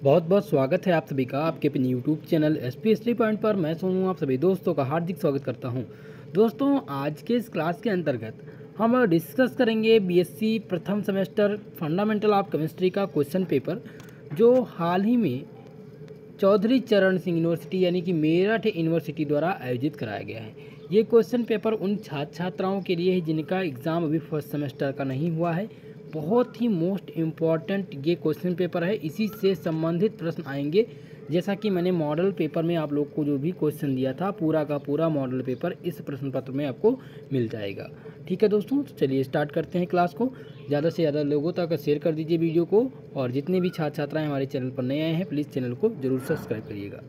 बहुत बहुत स्वागत है आप सभी का आपके अपने YouTube channel SP history point पर। मैं सोनू आप सभी दोस्तों का हार्दिक स्वागत करता हूं। दोस्तों, आज के इस क्लास के अंतर्गत हम डिस्कस करेंगे बीएससी प्रथम सेमेस्टर फंडामेंटल ऑफ केमिस्ट्री का क्वेश्चन पेपर, जो हाल ही में चौधरी चरण सिंह यूनिवर्सिटी यानी कि मेरठ यूनिवर्सिटी द्वारा आयोजित कराया गया है। ये क्वेश्चन पेपर उन छात्र छात्राओं के लिए है जिनका एग्ज़ाम अभी फर्स्ट सेमेस्टर का नहीं हुआ है। बहुत ही मोस्ट इम्पॉर्टेंट ये क्वेश्चन पेपर है, इसी से संबंधित प्रश्न आएंगे। जैसा कि मैंने मॉडल पेपर में आप लोग को जो भी क्वेश्चन दिया था, पूरा का पूरा मॉडल पेपर इस प्रश्न पत्र में आपको मिल जाएगा। ठीक है दोस्तों, तो चलिए स्टार्ट करते हैं क्लास को। ज़्यादा से ज़्यादा लोगों तक शेयर कर दीजिए वीडियो को, और जितने भी छात्र छात्राएँ हमारे चैनल पर नए आए हैं प्लीज़ चैनल को जरूर सब्सक्राइब करिएगा।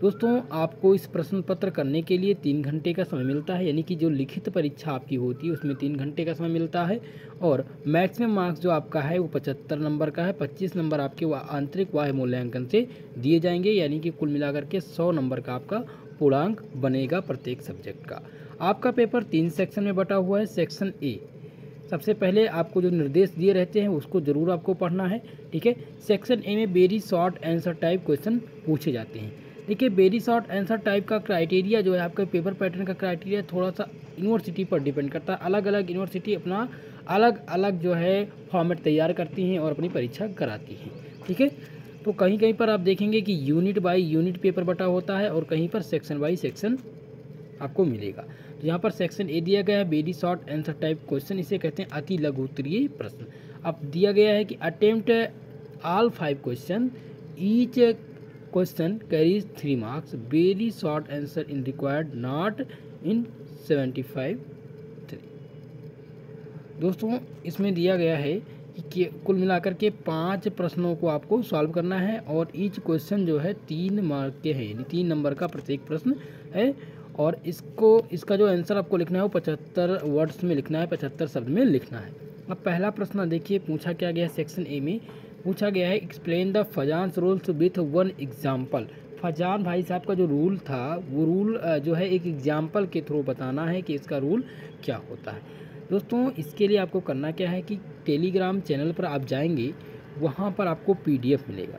दोस्तों, आपको इस प्रश्न पत्र करने के लिए 3 घंटे का समय मिलता है, यानी कि जो लिखित परीक्षा आपकी होती है उसमें 3 घंटे का समय मिलता है। और मैक्सिमम मार्क्स जो आपका है वो 75 नंबर का है। 25 नंबर आपके आंतरिक वाह्य मूल्यांकन से दिए जाएंगे, यानी कि कुल मिलाकर के 100 नंबर का आपका पूर्णांक बनेगा प्रत्येक सब्जेक्ट का। आपका पेपर 3 सेक्शन में बटा हुआ है। सेक्शन ए, सबसे पहले आपको जो निर्देश दिए रहते हैं उसको ज़रूर आपको पढ़ना है। ठीक है, सेक्शन ए में very short answer type question पूछे जाते हैं। देखिए, वेरी शॉर्ट आंसर टाइप का क्राइटेरिया जो है, आपका पेपर पैटर्न का क्राइटेरिया थोड़ा सा यूनिवर्सिटी पर डिपेंड करता है। अलग अलग यूनिवर्सिटी अपना अलग अलग जो है फॉर्मेट तैयार करती हैं और अपनी परीक्षा कराती हैं। ठीक है, तो कहीं कहीं पर आप देखेंगे कि यूनिट बाई यूनिट पेपर बटा होता है और कहीं पर सेक्शन बाई सेक्शन आपको मिलेगा। तो यहाँ पर सेक्शन ए दिया गया है very short answer type question, इसे कहते हैं अति लघु उत्तरीय प्रश्न। अब दिया गया है कि attempt all 5 question, each question carries 3 marks, very short answer in required not in 75 3। दोस्तों, इसमें दिया गया है कि कुल मिलाकर के 5 प्रश्नों को आपको सॉल्व करना है, और ईच क्वेश्चन जो है 3 मार्क के हैं, यानी 3 नंबर का प्रत्येक प्रश्न है। और इसका जो आंसर आपको लिखना है वो 75 वर्ड्स में लिखना है, 75 शब्द में लिखना है। अब पहला प्रश्न देखिए, पूछा क्या गया है सेक्शन ए में, पूछा गया है explain the Fajans rules with 1 example. Fajan भाई साहब का जो रूल था वो रूल जो है एक एग्जाम्पल के थ्रू बताना है कि इसका रूल क्या होता है। दोस्तों, इसके लिए आपको करना क्या है कि टेलीग्राम चैनल पर आप जाएंगे, वहाँ पर आपको पीडीएफ मिलेगा।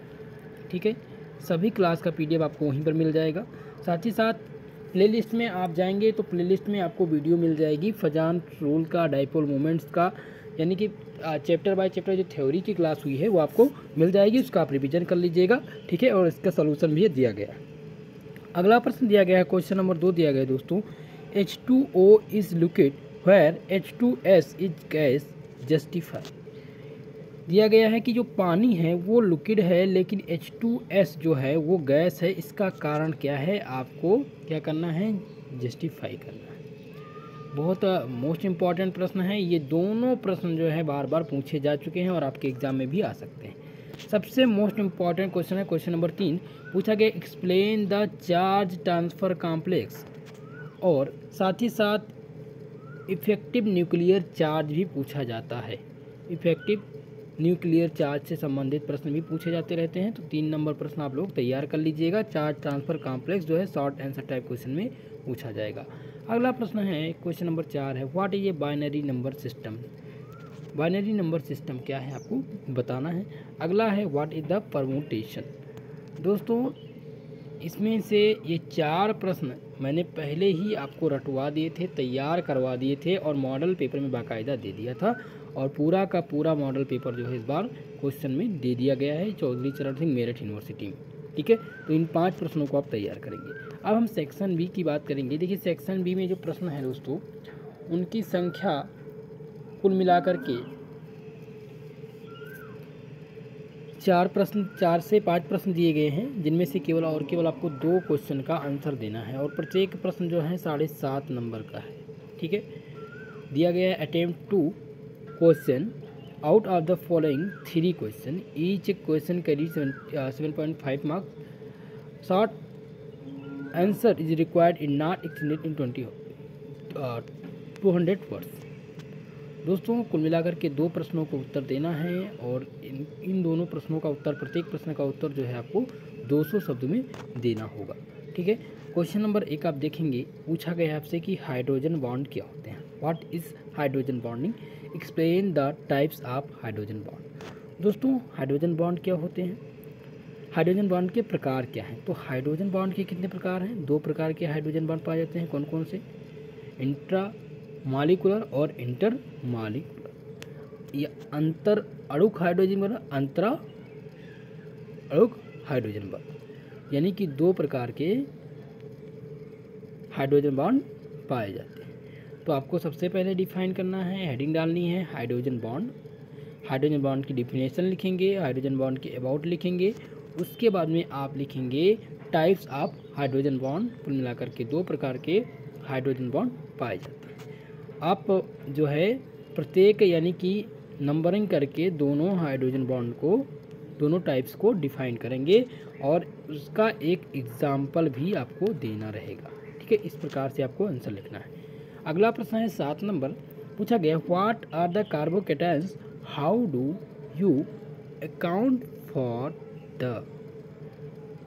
ठीक है, सभी क्लास का पीडीएफ आपको वहीं पर मिल जाएगा। साथ ही साथ प्लेलिस्ट में आप जाएंगे तो प्लेलिस्ट में आपको वीडियो मिल जाएगी फजान रूल का, डाइपोल मोमेंट्स का, यानी कि चैप्टर बाय चैप्टर जो थ्योरी की क्लास हुई है वो आपको मिल जाएगी, उसका आप रिवीजन कर लीजिएगा। ठीक है, और इसका सलूशन भी दिया गया है। अगला प्रश्न दिया गया है, क्वेश्चन नंबर 2 दिया गया है दोस्तों, H2O is liquid where H2S is gas, justify. दिया गया है कि जो पानी है वो लिक्विड है, लेकिन H2S जो है वो गैस है, इसका कारण क्या है, आपको क्या करना है, जस्टिफाई करना है। बहुत मोस्ट इम्पॉर्टेंट प्रश्न है ये। दोनों प्रश्न जो है बार बार पूछे जा चुके हैं और आपके एग्जाम में भी आ सकते हैं। सबसे मोस्ट इम्पॉर्टेंट क्वेश्चन है क्वेश्चन नंबर 3, पूछा गया explain the charge transfer complex, और साथ ही साथ इफेक्टिव न्यूक्लियर चार्ज भी पूछा जाता है। इफेक्टिव न्यूक्लियर चार्ज से संबंधित प्रश्न भी पूछे जाते रहते हैं, तो 3 नंबर प्रश्न आप लोग तैयार कर लीजिएगा। चार्ज ट्रांसफ़र कॉम्प्लेक्स जो है शॉर्ट आंसर टाइप क्वेश्चन में पूछा जाएगा। अगला प्रश्न है क्वेश्चन नंबर 4 है, what is a binary number system. Binary number system क्या है आपको बताना है। अगला है व्हाट इज द परमुटेशन। दोस्तों, इसमें से ये 4 प्रश्न मैंने पहले ही आपको रटवा दिए थे, तैयार करवा दिए थे और मॉडल पेपर में बाकायदा दे दिया था, और पूरा का पूरा मॉडल पेपर जो है इस बार क्वेश्चन में दे दिया गया है चौधरी चरण सिंह मेरठ यूनिवर्सिटी में। ठीक है, तो इन 5 प्रश्नों को आप तैयार करेंगे। अब हम सेक्शन बी की बात करेंगे। देखिए, सेक्शन बी में जो प्रश्न है दोस्तों, उनकी संख्या कुल मिलाकर के 4 से 5 प्रश्न दिए गए हैं, जिनमें से केवल आपको 2 क्वेश्चन का आंसर देना है, और प्रत्येक प्रश्न जो है 7.5 नंबर का है। ठीक है, दिया गया है attempt 2 question out of the following 3 question, each question carry 7.5 marks, short answer is required in not extended in 200 words. दोस्तों, कुल मिलाकर के 2 प्रश्नों को उत्तर देना है, और इन दोनों प्रश्नों का उत्तर, प्रत्येक प्रश्न का उत्तर जो है आपको 200 शब्द में देना होगा। ठीक है, क्वेश्चन नंबर 1 आप देखेंगे, पूछा गया है आपसे कि हाइड्रोजन बॉन्ड क्या होते हैं। What is hydrogen bonding, explain the types of hydrogen bond. दोस्तों, हाइड्रोजन बॉन्ड क्या होते हैं, हाइड्रोजन बॉन्ड के प्रकार क्या हैं? तो हाइड्रोजन बॉन्ड के कितने प्रकार हैं? 2 प्रकार के हाइड्रोजन बॉन्ड पाए जाते हैं। कौन कौन से? इंट्रा मॉलिक्यूलर और इंटर मॉलिक्यूलर। या अंतर अणुक हाइड्रोजन बॉन्ड, अंतरा अणुक हाइड्रोजन बॉन्ड, यानी कि 2 प्रकार के हाइड्रोजन बॉन्ड पाए जाते हैं। तो आपको सबसे पहले डिफाइन करना है, हेडिंग डालनी है हाइड्रोजन बॉन्ड। हाइड्रोजन बॉन्ड की डिफिनेशन लिखेंगे, हाइड्रोजन बॉन्ड के अबाउट लिखेंगे, उसके बाद में आप लिखेंगे टाइप्स ऑफ हाइड्रोजन बॉन्ड। कुल मिलाकर के 2 प्रकार के हाइड्रोजन बॉन्ड पाए जाते हैं। आप जो है प्रत्येक यानी कि नंबरिंग करके दोनों हाइड्रोजन बॉन्ड को, दोनों टाइप्स को डिफाइन करेंगे और उसका एक एग्जाम्पल भी आपको देना रहेगा। ठीक है, इस प्रकार से आपको आंसर लिखना है। अगला प्रश्न है 7 नंबर, पूछा गया what are the carbocations, how do you account for the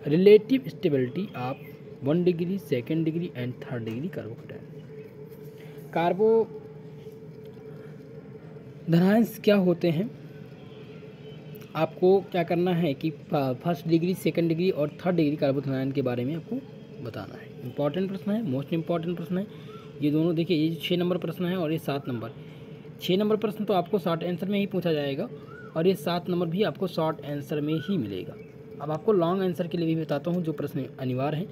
relative stability of 1 degree, 2nd degree and 3rd degree carbocations. कार्बोधनायंस क्या होते हैं? आपको क्या करना है कि 1st डिग्री, 2nd डिग्री और 3rd डिग्री कार्बोधनायन के बारे में आपको बताना है। इंपॉर्टेंट प्रश्न है, मोस्ट इंपॉर्टेंट प्रश्न है ये दोनों। देखिए ये 6 नंबर प्रश्न है और ये 7 नंबर। 6 नंबर प्रश्न तो आपको शॉर्ट आंसर में ही पूछा जाएगा और ये 7 नंबर भी आपको शॉर्ट आंसर में ही मिलेगा। अब आपको लॉन्ग आंसर के लिए भी बताता हूँ जो प्रश्न अनिवार्य हैं।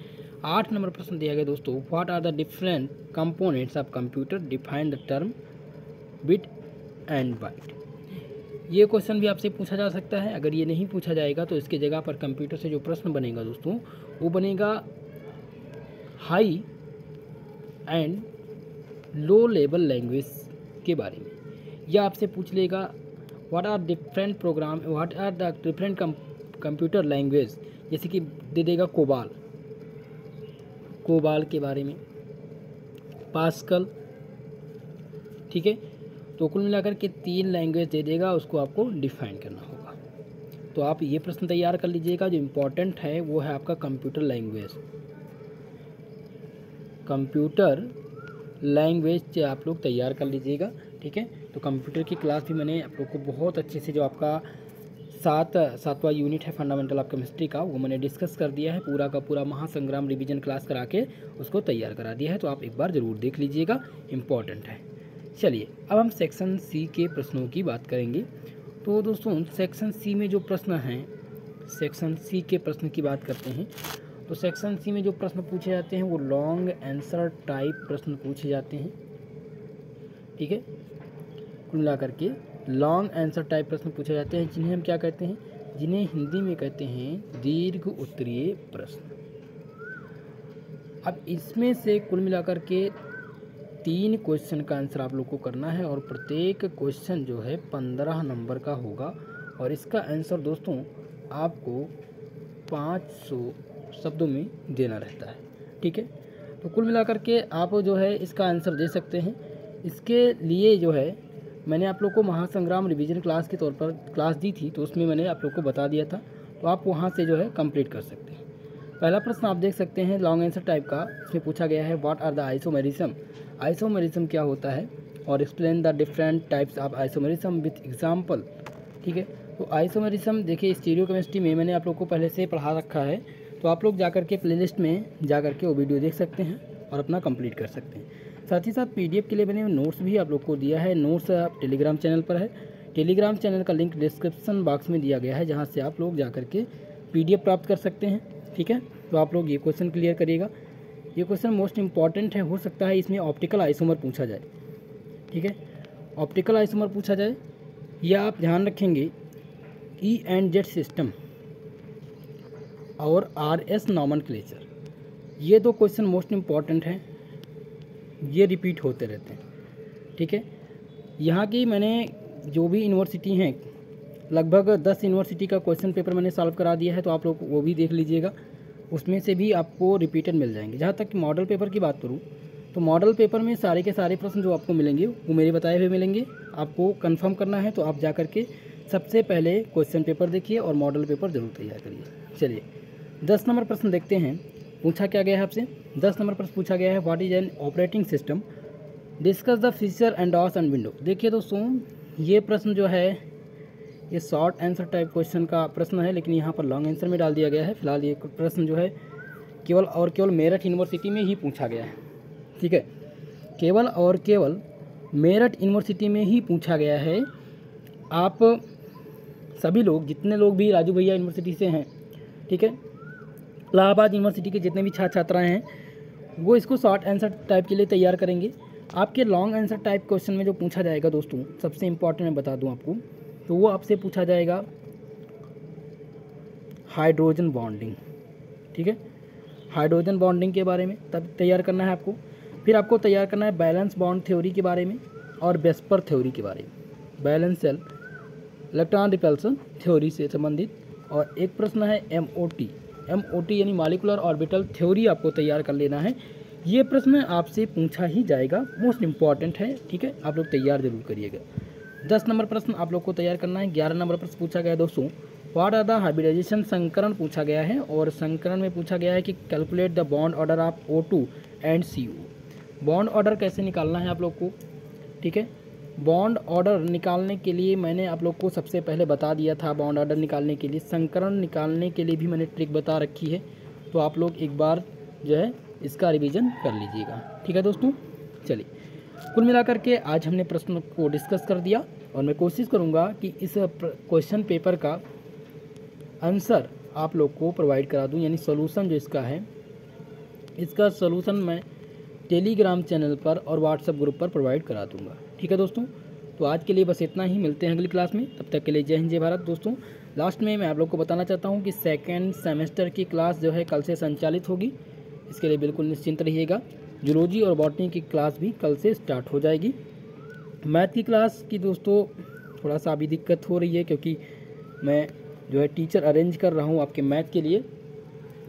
8 नंबर प्रश्न दिया गया दोस्तों, what are the different components of computer, define the term bit and byte. ये क्वेश्चन भी आपसे पूछा जा सकता है। अगर ये नहीं पूछा जाएगा तो इसके जगह पर कंप्यूटर से जो प्रश्न बनेगा दोस्तों वो बनेगा high and low level language के बारे में, या आपसे पूछ लेगा what are different program, what are the different computer language, जैसे कि दे देगा कोबाल के बारे में, पास्कल। ठीक है, तो कुल मिलाकर के 3 लैंग्वेज दे देगा, उसको आपको डिफाइन करना होगा। तो आप ये प्रश्न तैयार कर लीजिएगा। जो इम्पोर्टेंट है वो है आपका कंप्यूटर लैंग्वेज। कंप्यूटर लैंग्वेज से आप लोग तैयार कर लीजिएगा। ठीक है, तो कंप्यूटर की क्लास भी मैंने आप लोग को बहुत अच्छे से, जो आपका 7वां यूनिट है फंडामेंटल ऑफ केमिस्ट्री का, वो मैंने डिस्कस कर दिया है। पूरा का पूरा महासंग्राम रिवीजन क्लास करा के उसको तैयार करा दिया है, तो आप एक बार ज़रूर देख लीजिएगा, इम्पॉर्टेंट है। चलिए अब हम सेक्शन सी के प्रश्नों की बात करेंगे। तो दोस्तों सेक्शन सी में जो प्रश्न हैं, सेक्शन सी के प्रश्न की बात करते हैं। तो सेक्शन सी में जो प्रश्न पूछे जाते हैं वो लॉन्ग आंसर टाइप प्रश्न पूछे जाते हैं। ठीक है, कुल मिला करके लॉन्ग आंसर टाइप प्रश्न पूछे जाते हैं, जिन्हें हम क्या कहते हैं, जिन्हें हिंदी में कहते हैं दीर्घ उत्तरीय प्रश्न। अब इसमें से कुल मिलाकर के 3 क्वेश्चन का आंसर आप लोग को करना है और प्रत्येक क्वेश्चन जो है 15 नंबर का होगा और इसका आंसर दोस्तों आपको 500 शब्दों में देना रहता है। ठीक है, तो कुल मिलाकर के आप जो है इसका आंसर दे सकते हैं। इसके लिए जो है मैंने आप लोग को महासंग्राम रिवीजन क्लास के तौर पर क्लास दी थी, तो उसमें मैंने आप लोग को बता दिया था, तो आप वहाँ से जो है कंप्लीट कर सकते हैं। पहला प्रश्न आप देख सकते हैं लॉन्ग आंसर टाइप का, इसमें पूछा गया है what are the isomerism. Isomerism क्या होता है और explain the different types of isomerism with example. ठीक है, तो आइसोमेरिज्म देखिए स्टीरियोकेमिस्ट्री में मैंने आप लोग को पहले से पढ़ा रखा है, तो आप लोग जाकर के प्लेलिस्ट में जाकर के वो वीडियो देख सकते हैं और अपना कंप्लीट कर सकते हैं। साथ ही साथ पीडीएफ के लिए मैंने नोट्स भी आप लोग को दिया है। नोट्स टेलीग्राम चैनल पर है, टेलीग्राम चैनल का लिंक डिस्क्रिप्शन बॉक्स में दिया गया है, जहाँ से आप लोग जाकर के पीडीएफ प्राप्त कर सकते हैं। ठीक है, तो आप लोग ये क्वेश्चन क्लियर करिएगा। ये क्वेश्चन मोस्ट इंपॉर्टेंट है, हो सकता है इसमें ऑप्टिकल आइसोमर पूछा जाए। ठीक है, ऑप्टिकल आइसोमर पूछा जाए, या आप ध्यान रखेंगे ई एंड जेड सिस्टम और आरएस नॉमेनक्लेचर, ये 2 क्वेश्चन मोस्ट इंपॉर्टेंट हैं, ये रिपीट होते रहते हैं। ठीक है, यहाँ की मैंने जो भी यूनिवर्सिटी हैं लगभग 10 यूनिवर्सिटी का क्वेश्चन पेपर मैंने सॉल्व करा दिया है, तो आप लोग वो भी देख लीजिएगा, उसमें से भी आपको रिपीटेड मिल जाएंगे। जहाँ तक मॉडल पेपर की बात करूँ तो मॉडल पेपर में सारे के सारे प्रश्न जो आपको मिलेंगे वो मेरे बताए हुए मिलेंगे। आपको कंफर्म करना है तो आप जा कर के सबसे पहले क्वेश्चन पेपर देखिए और मॉडल पेपर जरूर तैयार करिए। चलिए 10 नंबर प्रश्न देखते हैं, पूछा क्या गया है आपसे। 10 नंबर प्रश्न पूछा गया है what is an operating system, discuss the feature and DOS and window. देखिए दोस्तों ये प्रश्न जो है ये शॉर्ट आंसर टाइप क्वेश्चन का प्रश्न है, लेकिन यहाँ पर लॉन्ग आंसर में डाल दिया गया है। फिलहाल ये प्रश्न जो है केवल और केवल मेरठ यूनिवर्सिटी में ही पूछा गया है, ठीक है, केवल और केवल मेरठ यूनिवर्सिटी में ही पूछा गया है। आप सभी लोग, जितने लोग भी राजू भैया यूनिवर्सिटी से हैं, ठीक है, इलाहाबाद यूनिवर्सिटी के जितने भी छात्र छात्राएँ हैं, वो इसको शॉर्ट आंसर टाइप के लिए तैयार करेंगे। आपके लॉन्ग आंसर टाइप क्वेश्चन में जो पूछा जाएगा दोस्तों, सबसे इम्पॉर्टेंट मैं बता दूं आपको, तो वो आपसे पूछा जाएगा हाइड्रोजन बॉन्डिंग, ठीक है, हाइड्रोजन बॉन्डिंग के बारे में तब तैयार करना है आपको। फिर आपको तैयार करना है बैलेंस बॉन्ड थ्योरी के बारे में और वेस्पर थ्योरी के बारे में, balance cell electron repulsion theory से संबंधित। और एक प्रश्न है एमओटी यानी मॉलिक्यूलर ऑर्बिटल थ्योरी आपको तैयार कर लेना है। ये प्रश्न आपसे पूछा ही जाएगा, मोस्ट इम्पॉर्टेंट है, ठीक है, आप लोग तैयार जरूर करिएगा। 10 नंबर प्रश्न आप लोग को तैयार करना है। 11 नंबर प्रश्न पूछा गया है दोस्तों, व्हाट आर द हाइब्रिडाइजेशन संकरण पूछा गया है, और संकरण में पूछा गया है कि calculate the bond order of O2 and CO। Bond order कैसे निकालना है आप लोग को, ठीक है, बॉन्ड ऑर्डर निकालने के लिए मैंने आप लोग को सबसे पहले बता दिया था। बॉन्ड ऑर्डर निकालने के लिए, संकरण निकालने के लिए भी मैंने ट्रिक बता रखी है, तो आप लोग एक बार जो है इसका रिवीजन कर लीजिएगा, ठीक है दोस्तों। चलिए, कुल मिलाकर के आज हमने प्रश्न को डिस्कस कर दिया, और मैं कोशिश करूंगा कि इस क्वेश्चन पेपर का आंसर आप लोग को प्रोवाइड करा दूं, यानी सॉल्यूशन जो इसका है, इसका सॉल्यूशन मैं टेलीग्राम चैनल पर और व्हाट्सएप ग्रुप पर प्रोवाइड करा दूंगा, ठीक है दोस्तों। तो आज के लिए बस इतना ही, मिलते हैं अगली क्लास में, तब तक के लिए जय हिंद जय भारत दोस्तों। लास्ट में मैं आप लोग को बताना चाहता हूँ कि सेकेंड सेमेस्टर की क्लास जो है कल से संचालित होगी, इसके लिए बिल्कुल निश्चिंत रहिएगा। जूलॉजी और बॉटनी की क्लास भी कल से स्टार्ट हो जाएगी। मैथ की क्लास की दोस्तों थोड़ा सा अभी दिक्कत हो रही है, क्योंकि मैं जो है टीचर अरेंज कर रहा हूँ आपके मैथ के लिए,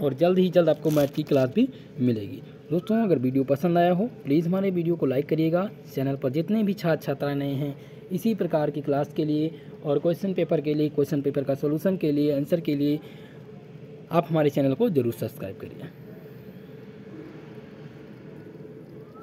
और जल्द ही जल्द आपको मैथ की क्लास भी मिलेगी दोस्तों। अगर वीडियो पसंद आया हो प्लीज़ हमारे वीडियो को लाइक करिएगा। चैनल पर जितने भी छात्र छात्राएँ नए हैं इसी प्रकार की क्लास के लिए और क्वेश्चन पेपर के लिए, क्वेश्चन पेपर का सोल्यूशन के लिए, आंसर के लिए, आप हमारे चैनल को ज़रूर सब्सक्राइब करिए।